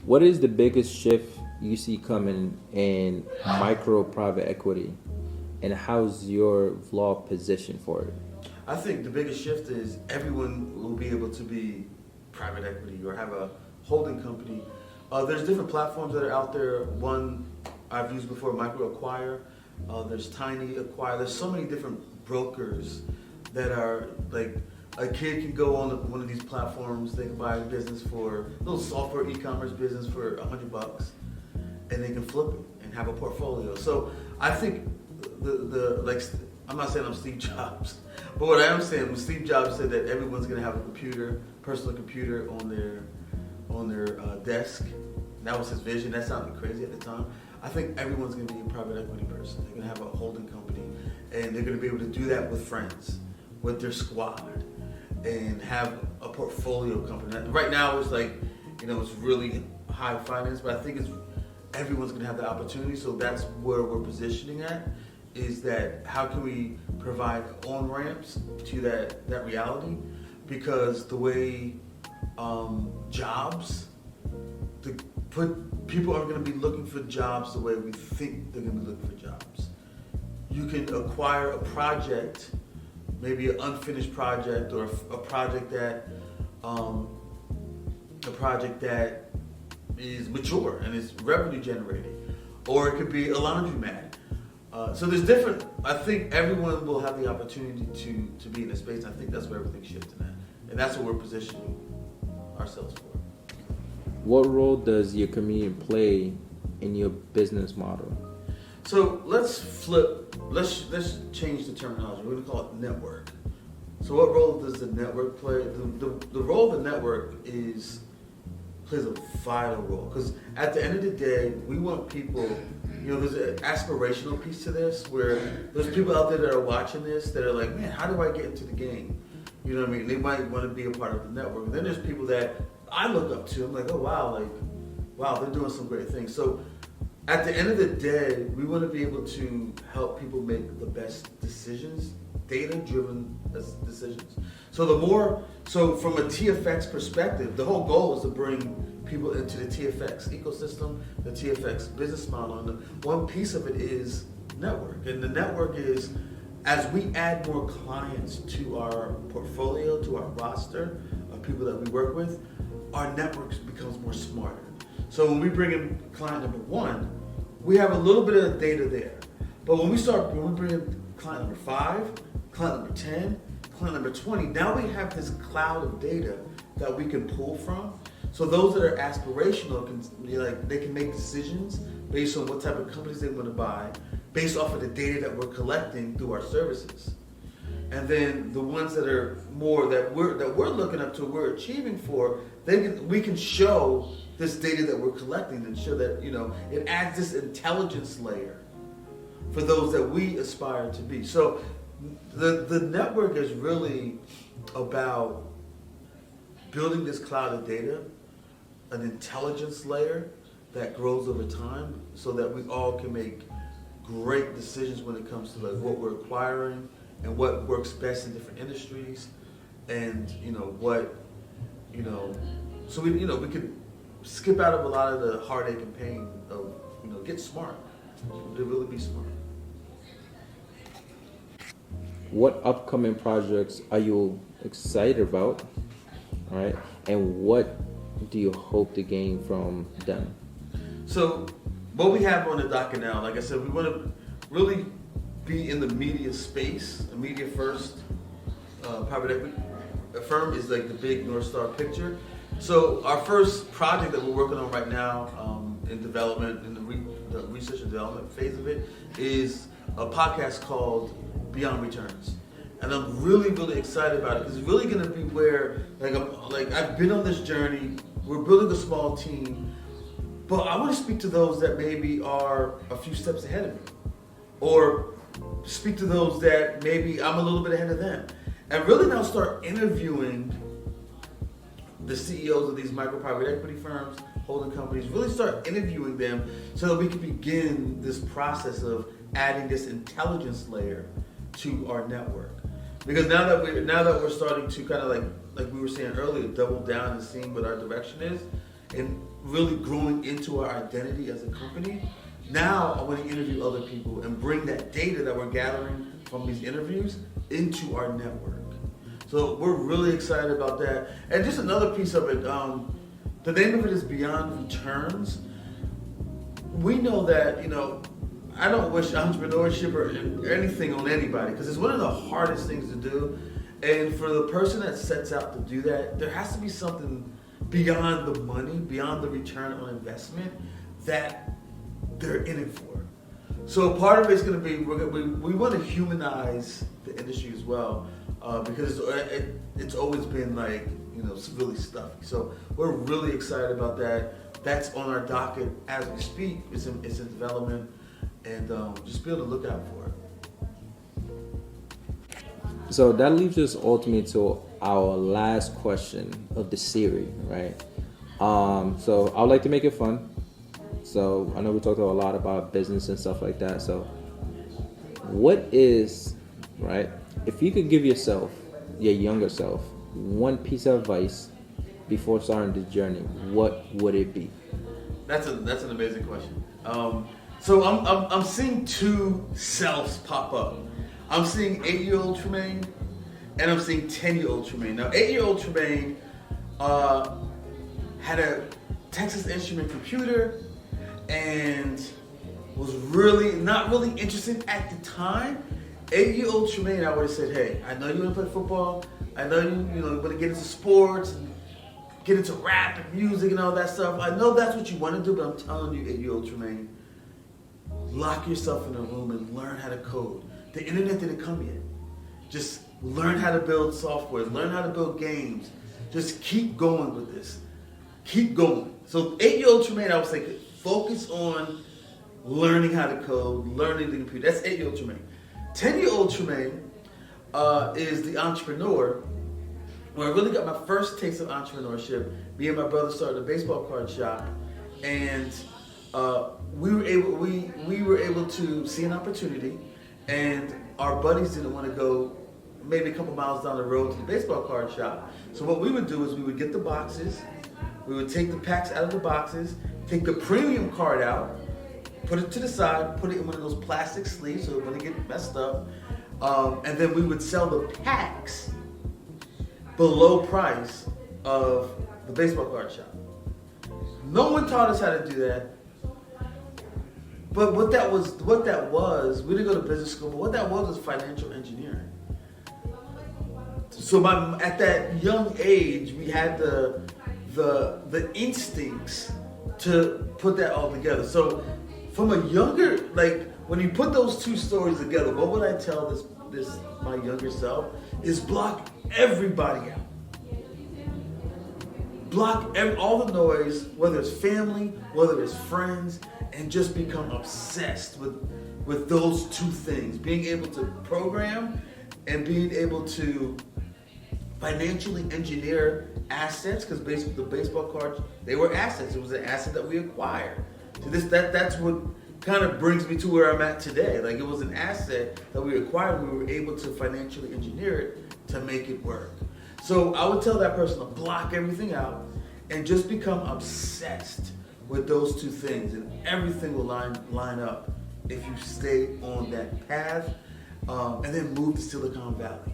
What is the biggest shift you see coming in micro private equity, and how's your vlog positioned for it? I think the biggest shift is everyone will be able to be private equity or have a holding company. There's different platforms that are out there. One I've used before, Micro Acquire. There's Tiny Acquire. There's so many different brokers that are like a kid can go on one of these platforms. They can buy a business for a little software e-commerce business for $100, and they can flip it and have a portfolio. So I think the like I'm not saying I'm Steve Jobs, but what I am saying when Steve Jobs said that everyone's going to have a computer, personal computer on their desk. That was his vision. That sounded crazy at the time. I think everyone's going to be a private equity person. They're going to have a holding company, and they're going to be able to do that with friends, with their squad, and have a portfolio company. Right now, it's like, it's really high finance, but I think everyone's going to have the opportunity. So that's where we're positioning at. Is that how can we provide on ramps to that reality? Because the way jobs, people aren't going to be looking for jobs the way we think they're going to be looking for jobs. You can acquire a project, maybe an unfinished project, or a project that is mature and is revenue generating, or it could be a laundromat. So there's different. I think everyone will have the opportunity to be in this space. I think that's where everything's shifting at, and that's what we're positioning ourselves for. What role does your community play in your business model? So let's change the terminology. We're gonna call it network. So what role does the network play? The role of the network plays a vital role, because at the end of the day, we want people. There's an aspirational piece to this where there's people out there that are watching this that are like, man, how do I get into the game? You know what I mean? They might want to be a part of the network. And then there's people that I look up to. I'm like, oh wow, they're doing some great things. So at the end of the day, we want to be able to help people make the best decisions, data-driven decisions. So from a TFX perspective, the whole goal is to bring people into the TFX ecosystem, the TFX business model, and one piece of it is network. And the network is, as we add more clients to our portfolio, to our roster of people that we work with, our network becomes more smarter. So when we bring in client number 1, we have a little bit of data there. But when we bring in client number 5, client number 10, client number 20, now we have this cloud of data that we can pull from. So those that are aspirational they can make decisions based on what type of companies they want to buy, based off of the data that we're collecting through our services. And then the ones that are more that we're looking up to, we're achieving for, we can show this data that we're collecting and show that it adds this intelligence layer for those that we aspire to be. So the network is really about building this cloud of data, an intelligence layer that grows over time, so that we all can make great decisions when it comes to what we're acquiring and what works best in different industries, and so we could skip out of a lot of the heartache and pain of get smart, to really be smart. What upcoming projects are you excited about? All right, and what do you hope to gain from them? So what we have on the docket now, like I said, we want to really be in the media space. A media first private equity firm is like the big North Star picture. So our first project that we're working on right now in development, in the research and development phase of it, is a podcast called Beyond Returns. And I'm really, really excited about it, because it's really going to be where, I've been on this journey. We're building a small team, but I want to speak to those that maybe are a few steps ahead of me, or speak to those that maybe I'm a little bit ahead of them, and really now start interviewing the CEOs of these micro private equity firms, holding companies. Really start interviewing them so that we can begin this process of adding this intelligence layer to our network. Because now that we're starting to kind of like we were saying earlier, double down and seeing what our direction is, and really growing into our identity as a company. Now I want to interview other people and bring that data that we're gathering from these interviews into our network. So we're really excited about that. And just another piece of it, the name of it is Beyond Returns. We know that, I don't wish entrepreneurship or anything on anybody, because it's one of the hardest things to do. And for the person that sets out to do that, there has to be something beyond the money, beyond the return on investment that they're in it for. So part of it's going to be, we want to humanize the industry as well, because it's always been like, really stuffy. So we're really excited about that. That's on our docket as we speak. It's in development, and just be able to look out for it. So that leaves us ultimately to our last question of the series, right? So I would like to make it fun. So I know we talked a lot about business and stuff like that. So what is, right, if you could give yourself, your younger self, one piece of advice before starting this journey, what would it be? That's an amazing question. So I'm seeing two selves pop up. I'm seeing 8-year-old Tremayne, and I'm seeing 10-year-old Tremayne. Now, 8-year-old Tremayne had a Texas Instrument computer and was not really interested at the time. 8-year-old Tremayne, I would have said, hey, I know you want to play football. I know you want to get into sports and get into rap and music and all that stuff. I know that's what you want to do, but I'm telling you, 8-year-old Tremayne, lock yourself in a room and learn how to code. The internet didn't come yet. Just learn how to build software, learn how to build games. Just keep going with this. Keep going. So 8-year-old Tremayne, I would say, focus on learning how to code, learning the computer. That's 8-year-old Tremayne. 10-year-old Tremayne is the entrepreneur. When I really got my first taste of entrepreneurship, me and my brother started a baseball card shop, and we were able to see an opportunity, and our buddies didn't want to go maybe a couple miles down the road to the baseball card shop. So what we would do is we would get the boxes, we would take the packs out of the boxes, take the premium card out, put it to the side, put it in one of those plastic sleeves so it wouldn't get messed up, and then we would sell the packs below price of the baseball card shop. No one taught us how to do that. But what that was, we didn't go to business school, but what that was financial engineering. So at that young age, we had the instincts to put that all together. So from a younger, when you put those two stories together, what would I tell this my younger self is block everybody out. Block all the noise, whether it's family, whether it's friends, and just become obsessed with those two things. Being able to program and being able to financially engineer assets, because the baseball cards, they were assets. It was an asset that we acquired. So that's what kind of brings me to where I'm at today. It was an asset that we acquired. We were able to financially engineer it to make it work. So I would tell that person to block everything out and just become obsessed with those two things, and everything will line up if you stay on that path, and then move to Silicon Valley,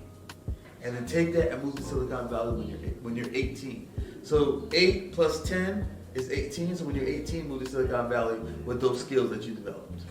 and then take that and move to Silicon Valley when you're 18. So 8 plus 10 is 18. So when you're 18, move to Silicon Valley with those skills that you developed.